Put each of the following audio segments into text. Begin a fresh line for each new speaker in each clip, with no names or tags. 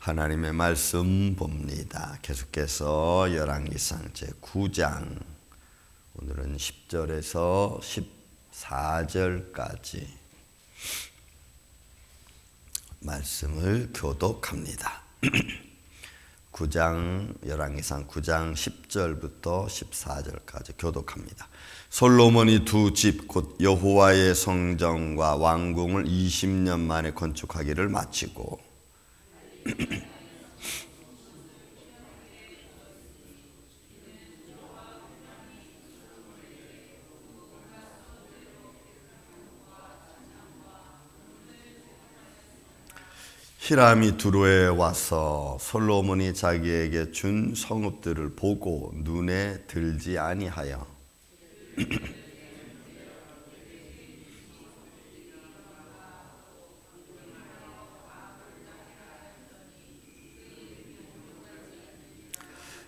하나님의 말씀 봅니다. 계속해서 열왕기상 제9장 오늘은 10절에서 14절까지 말씀을 교독합니다. 9장 열왕기상 9장 10절부터 14절까지 교독합니다. 솔로몬이 두 집 곧 여호와의 성전과 왕궁을 20년 만에 건축하기를 마치고 히람이 두로에 와서 솔로몬이 자기에게 준 성읍들을 보고 눈에 들지 아니하여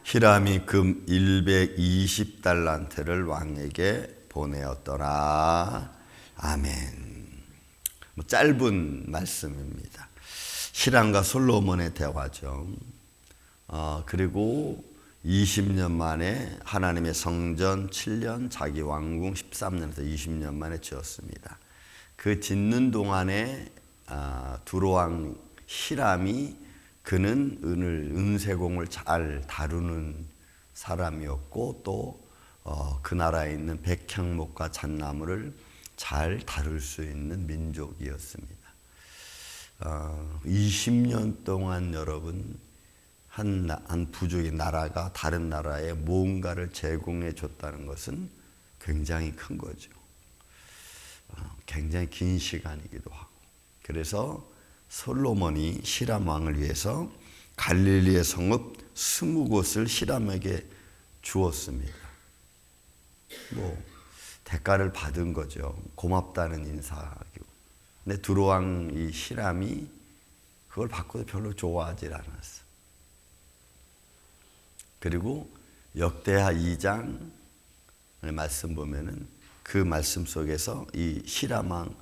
히람이 금 120달란트를 왕에게 보내었더라. 아멘. 짧은 말씀입니다. 히람과 솔로몬의 대화죠. 그리고 20년 만에 하나님의 성전 7년, 자기 왕궁 13년에서 20년 만에 지었습니다. 그 짓는 동안에 두로왕 히람이 그는 은세공을 잘 다루는 사람이었고 또 그 나라에 있는 백향목과 잣나무를 잘 다룰 수 있는 민족이었습니다. 20년 동안 여러분 한 부족의 나라가 다른 나라에 뭔가를 제공해 줬다는 것은 굉장히 큰 거죠. 굉장히 긴 시간이기도 하고. 그래서 솔로몬이 히람 왕을 위해서 갈릴리의 성읍 20곳을 히람에게 주었습니다. 대가를 받은 거죠. 고맙다는 인사하고. 근데 두로왕 이 히람이 그걸 받고도 별로 좋아하지 않았어. 그리고 역대하 2장 말씀 보면은 그 말씀 속에서 이 히람 왕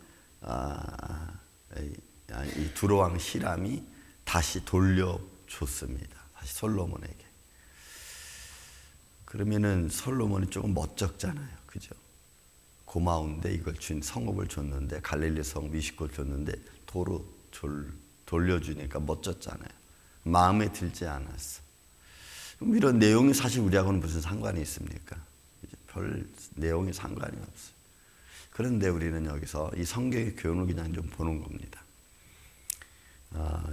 이 두로왕 히람이 다시 돌려줬습니다. 다시 솔로몬에게. 그러면은 솔로몬이 조금 멋쩍잖아요. 그죠? 고마운데 이걸 성읍을 줬는데 갈릴리 성읍 20곳 줬는데 도로 돌려주니까 멋졌잖아요. 마음에 들지 않았어. 그럼 이런 내용이 사실 우리하고는 무슨 상관이 있습니까? 별 내용이 상관이 없어요. 그런데 우리는 여기서 이 성경의 교훈을 그냥 좀 보는 겁니다.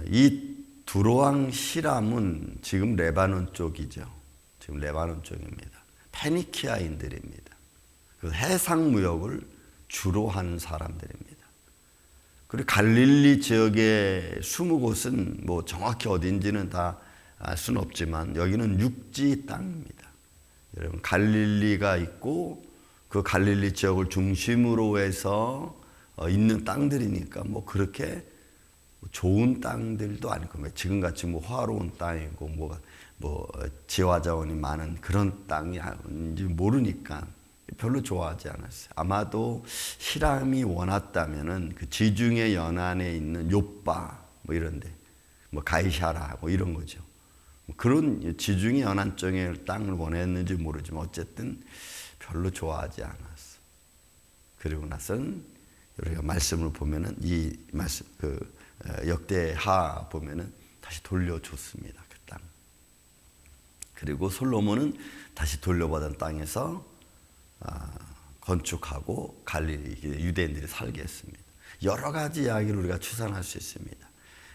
이 두로왕 히람은 지금 레바논 쪽이죠. 지금 레바논 쪽입니다. 페니키아인들입니다. 그 해상 무역을 주로 하는 사람들입니다. 그리고 갈릴리 지역의 20곳은 뭐 정확히 어딘지는 다 알 수는 없지만 여기는 육지 땅입니다. 여러분 갈릴리가 있고 그 갈릴리 지역을 중심으로 해서 있는 땅들이니까 뭐 그렇게 좋은 땅들도 아니고 지금같이 뭐 화로운 땅이고 뭐 지화자원이 많은 그런 땅이 아닌지 모르니까 별로 좋아하지 않았어요. 아마도 히람이 원했다면은 그 지중해 연안에 있는 욥바 뭐 이런데 뭐 가이샤라 뭐 이런 거죠. 그런 지중해 연안 쪽의 땅을 원했는지 모르지만 어쨌든 별로 좋아하지 않았어. 그리고 나서는 우리가 말씀을 보면은 이 말씀 역대하 보면은 다시 돌려줬습니다. 그 땅. 그리고 솔로몬은 다시 돌려받은 땅에서 건축하고 갈릴리 유대인들이 살게 했습니다. 여러 가지 이야기를 우리가 추산할 수 있습니다.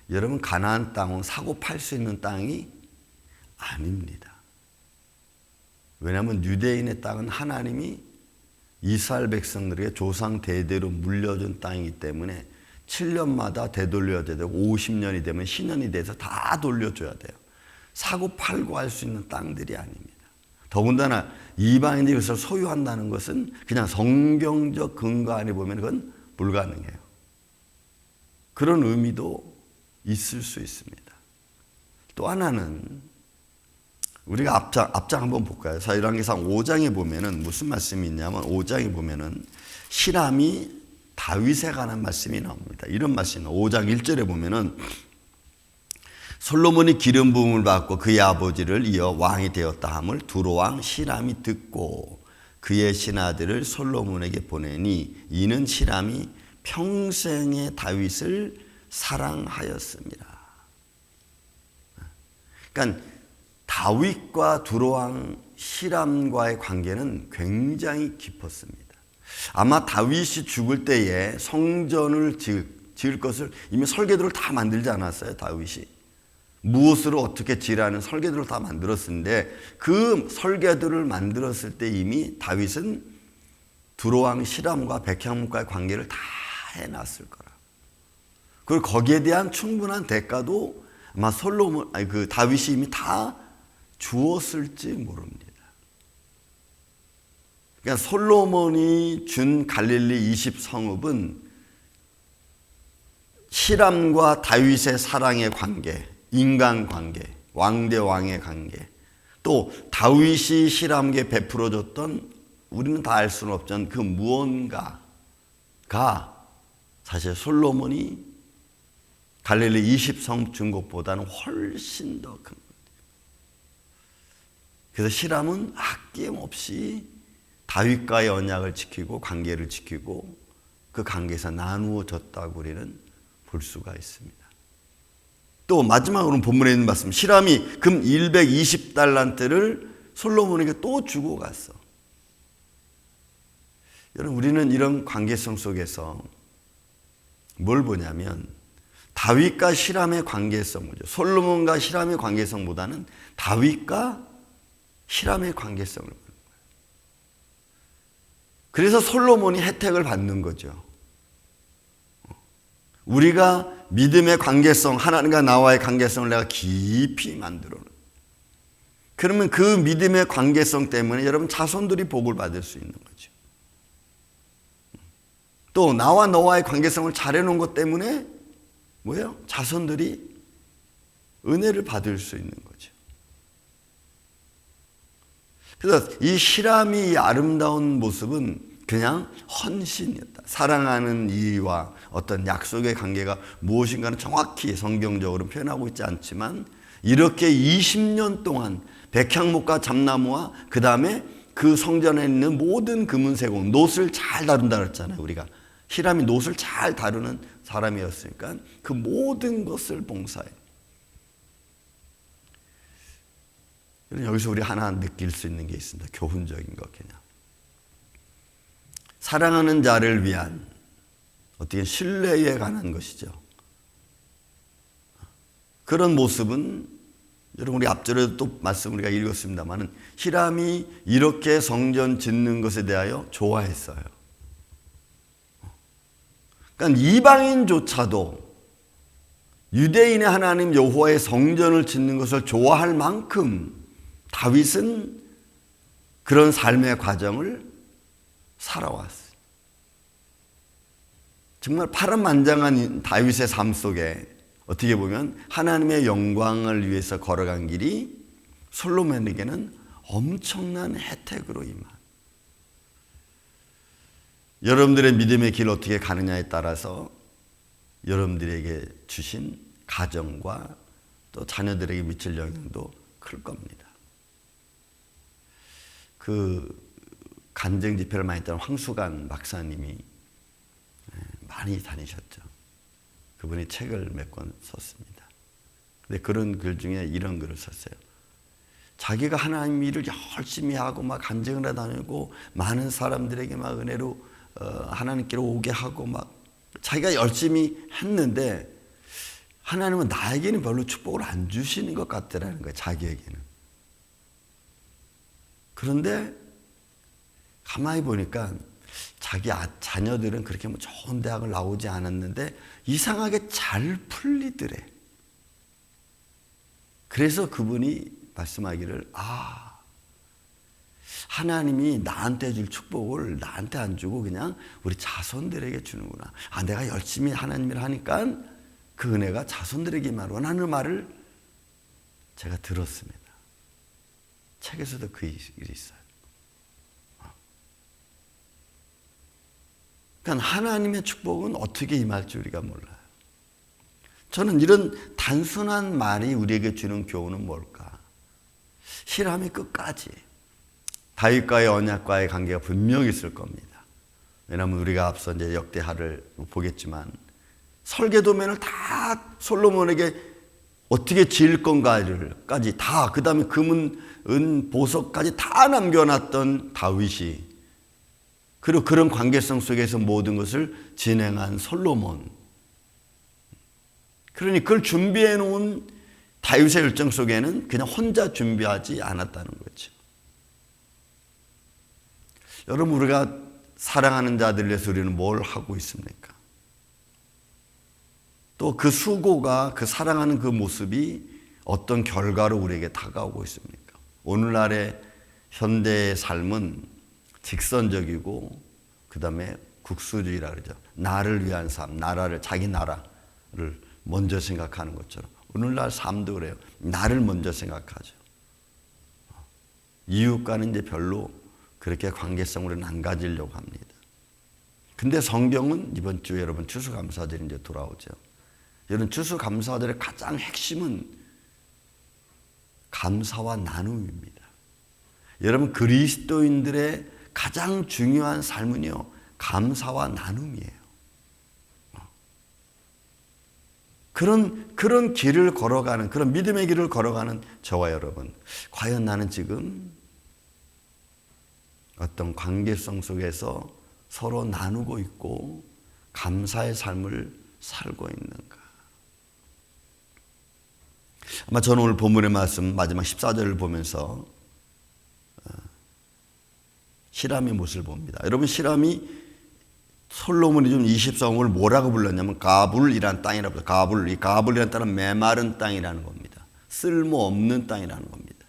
여러분 가나안 땅은 사고 팔 수 있는 땅이 아닙니다. 왜냐하면 유대인의 땅은 하나님이 이스라엘 백성들에게 조상 대대로 물려준 땅이기 때문에 7년마다 되돌려야 되고 50년이 되면 신년이 돼서 다 돌려줘야 돼요. 사고 팔고 할 수 있는 땅들이 아닙니다. 더군다나 이방인들이 그것을 소유한다는 것은 그냥 성경적 근거 안에 보면 그건 불가능해요. 그런 의미도 있을 수 있습니다. 또 하나는 우리가 앞장 한번 볼까요? 열왕기상 5장에 보면은 무슨 말씀이 있냐면 5장에 보면은 히람이 다윗에 관한 말씀이 나옵니다. 이런 말씀이 5장 1절에 보면은 솔로몬이 기름 부음을 받고 그의 아버지를 이어 왕이 되었다 함을 두로왕 시람이 듣고 그의 신하들을 솔로몬에게 보내니 이는 시람이 평생의 다윗을 사랑하였습니다. 그러니까 다윗과 두로왕 시람과의 관계는 굉장히 깊었습니다. 아마 다윗이 죽을 때에 성전을 지을 것을 이미 설계도를 다 만들지 않았어요, 다윗이. 무엇으로 어떻게 지으라는 설계도를 다 만들었는데 그 설계도를 만들었을 때 이미 다윗은 두로왕 시람과 백향목과의 관계를 다 해놨을 거라. 그리고 거기에 대한 충분한 대가도 아마 다윗이 이미 다 주었을지 모릅니다. 그러니까 솔로몬이 준 갈릴리 20성읍은 시람과 다윗의 사랑의 관계, 인간관계, 왕대 왕의 관계, 또 다윗이 시람에게 베풀어줬던 우리는 다 알 수는 없지만 그 무언가가 사실 솔로몬이 갈릴리 20성 준 것보다는 훨씬 더 큰 거죠. 그래서 시람은 아낌없이 다윗과의 언약을 지키고 관계를 지키고 그 관계에서 나누어졌다고 우리는 볼 수가 있습니다. 또 마지막으로는 본문에 있는 말씀, 시람이 금 120달란트를 솔로몬에게 또 주고 갔어. 여러분, 우리는 이런 관계성 속에서 뭘 보냐면 다윗과 시람의 관계성이죠. 솔로몬과 시람의 관계성보다는 다윗과 시람의 관계성을 보는 거예요. 그래서 솔로몬이 혜택을 받는 거죠. 우리가 믿음의 관계성, 하나님과 나와의 관계성을 내가 깊이 만들어 놓은. 그러면 그 믿음의 관계성 때문에 여러분 자손들이 복을 받을 수 있는 거죠. 또 나와 너와의 관계성을 잘 해놓은 것 때문에 뭐예요? 자손들이 은혜를 받을 수 있는 거죠. 그래서 이 시람이 이 아름다운 모습은 그냥 헌신이었다. 사랑하는 이와 어떤 약속의 관계가 무엇인가는 정확히 성경적으로 표현하고 있지 않지만 이렇게 20년 동안 백향목과 잠나무와 그 다음에 그 성전에 있는 모든 금은세공, 놋을 잘 다룬다 그랬잖아요. 우리가 히람이 놋을 잘 다루는 사람이었으니까 그 모든 것을 봉사해. 여기서 우리 하나 느낄 수 있는 게 있습니다. 교훈적인 것 그냥. 사랑하는 자를 위한 어떻게 신뢰에 관한 것이죠. 그런 모습은 여러분 우리 앞절에도 또 말씀 우리가 읽었습니다만은 히람이 이렇게 성전 짓는 것에 대하여 좋아했어요. 그러니까 이방인조차도 유대인의 하나님 여호와의 성전을 짓는 것을 좋아할 만큼 다윗은 그런 삶의 과정을 살아왔어요. 정말 파란만장한 다윗의 삶 속에 어떻게 보면 하나님의 영광을 위해서 걸어간 길이 솔로몬에게는 엄청난 혜택으로 임한. 여러분들의 믿음의 길 어떻게 가느냐에 따라서 여러분들에게 주신 가정과 또 자녀들에게 미칠 영향도 클 겁니다. 그 간증 집회를 많이 했던 황수관 박사님이 많이 다니셨죠. 그분이 책을 몇 권 썼습니다. 근데 그런 글 중에 이런 글을 썼어요. 자기가 하나님 일을 열심히 하고 막 간증을 해 다니고 많은 사람들에게 막 은혜로 하나님께로 오게 하고 막 자기가 열심히 했는데 하나님은 나에게는 별로 축복을 안 주시는 것 같더라는 거예요. 자기에게는. 그런데 가만히 보니까 자기 자녀들은 그렇게 뭐 좋은 대학을 나오지 않았는데 이상하게 잘 풀리더래. 그래서 그분이 말씀하기를 하나님이 나한테 줄 축복을 나한테 안 주고 그냥 우리 자손들에게 주는구나. 내가 열심히 하나님을 하니까 그 은혜가 자손들에게만 원하는 말을 제가 들었습니다. 책에서도 그 일이 있어요. 그러니까 하나님의 축복은 어떻게 임할지 우리가 몰라요. 저는 이런 단순한 말이 우리에게 주는 교훈은 뭘까? 히람이 끝까지 다윗과의 언약과의 관계가 분명히 있을 겁니다. 왜냐하면 우리가 앞서 이제 역대하를 보겠지만 설계도면을 다 솔로몬에게 어떻게 지을 건가까지 다, 그 다음에 금은 은 보석까지 다 남겨놨던 다윗이, 그리고 그런 관계성 속에서 모든 것을 진행한 솔로몬, 그러니 그걸 준비해 놓은 다윗의 열정 속에는 그냥 혼자 준비하지 않았다는 거죠. 여러분, 우리가 사랑하는 자들을 위해서 우리는 뭘 하고 있습니까? 또 그 수고가, 그 사랑하는 그 모습이 어떤 결과로 우리에게 다가오고 있습니까? 오늘날의 현대의 삶은 직선적이고 그 다음에 국수주의라 그러죠. 나를 위한 삶, 나라를, 자기 나라를 먼저 생각하는 것처럼 오늘날 삶도 그래요. 나를 먼저 생각하죠. 이웃과는 이제 별로 그렇게 관계성을 안 가지려고 합니다. 근데 성경은 이번 주에 여러분 추수감사절이 이제 돌아오죠. 여러분, 추수감사절의 가장 핵심은 감사와 나눔입니다. 여러분, 그리스도인들의 가장 중요한 삶은요, 감사와 나눔이에요. 그런 길을 걸어가는, 그런 믿음의 길을 걸어가는 저와 여러분, 과연 나는 지금 어떤 관계성 속에서 서로 나누고 있고 감사의 삶을 살고 있는가? 아마 저는 오늘 본문의 말씀 마지막 14절을 보면서 히람의 모습을 봅니다. 여러분, 히람이 솔로몬이 준 24홍을 뭐라고 불렀냐면 가불이라는 땅이라고 해요. 가불, 이 가불이라는 땅은 메마른 땅이라는 겁니다. 쓸모없는 땅이라는 겁니다.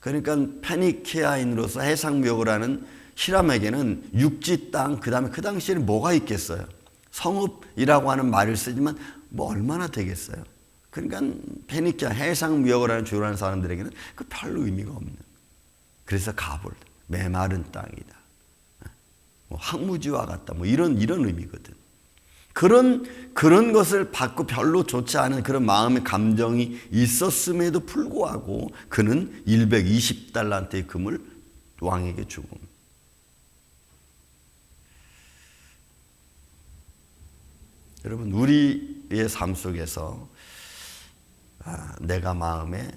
그러니까 페니키아인으로서 해상무역을 하는 히람에게는 육지 땅, 그 다음에 그 당시에는 뭐가 있겠어요? 성읍이라고 하는 말을 쓰지만 뭐 얼마나 되겠어요? 그러니까 페니키아, 해상무역을 하는 주로 하는 사람들에게는 그 별로 의미가 없는. 그래서 가불, 메마른 땅이다. 뭐 황무지와 같다. 뭐 이런 의미거든. 그런 것을 받고 별로 좋지 않은 그런 마음의 감정이 있었음에도 불구하고 그는 120달란트의 금을 왕에게 주고. 여러분, 우리의 삶 속에서 내가 마음에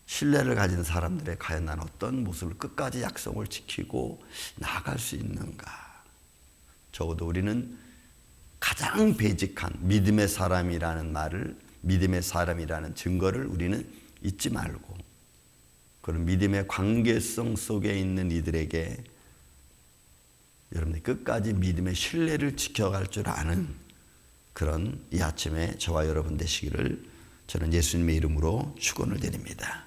신뢰를 가진 사람들의 과연 난 어떤 모습을 끝까지 약속을 지키고 나아갈 수 있는가? 적어도 우리는 가장 베이직한 믿음의 사람이라는 말을, 믿음의 사람이라는 증거를 우리는 잊지 말고 그런 믿음의 관계성 속에 있는 이들에게 여러분이 끝까지 믿음의 신뢰를 지켜갈 줄 아는 그런 이 아침에 저와 여러분 되시기를 저는 예수님의 이름으로 축원을 드립니다.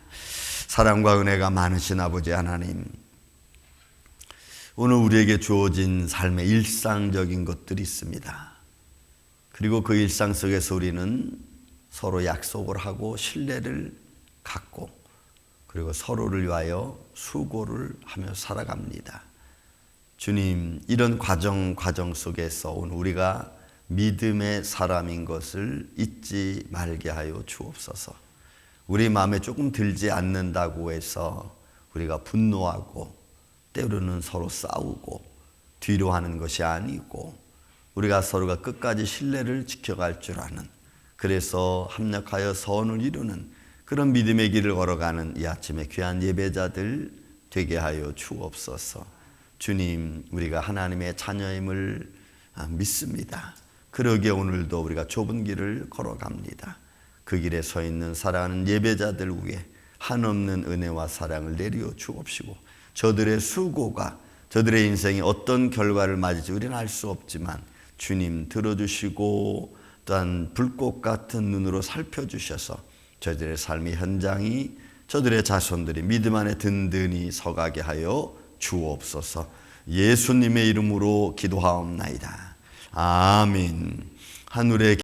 사랑과 은혜가 많으신 아버지 하나님, 오늘 우리에게 주어진 삶의 일상적인 것들이 있습니다. 그리고 그 일상 속에서 우리는 서로 약속을 하고 신뢰를 갖고 그리고 서로를 위하여 수고를 하며 살아갑니다. 주님, 이런 과정 속에서 오늘 우리가 믿음의 사람인 것을 잊지 말게 하여 주옵소서. 우리 마음에 조금 들지 않는다고 해서 우리가 분노하고 때로는 서로 싸우고 뒤로 하는 것이 아니고 우리가 서로가 끝까지 신뢰를 지켜갈 줄 아는, 그래서 합력하여 선을 이루는 그런 믿음의 길을 걸어가는 이 아침에 귀한 예배자들 되게 하여 주옵소서. 주님, 우리가 하나님의 자녀임을 믿습니다. 그러기에 오늘도 우리가 좁은 길을 걸어갑니다. 그 길에 서 있는 사랑하는 예배자들 위에 한없는 은혜와 사랑을 내려 주옵시고 저들의 수고가 저들의 인생이 어떤 결과를 맞을지 우리는 알 수 없지만 주님 들어주시고 또한 불꽃 같은 눈으로 살펴주셔서 저들의 삶의 현장이 저들의 자손들이 믿음 안에 든든히 서가게 하여 주옵소서. 예수님의 이름으로 기도하옵나이다. 아멘. 하늘의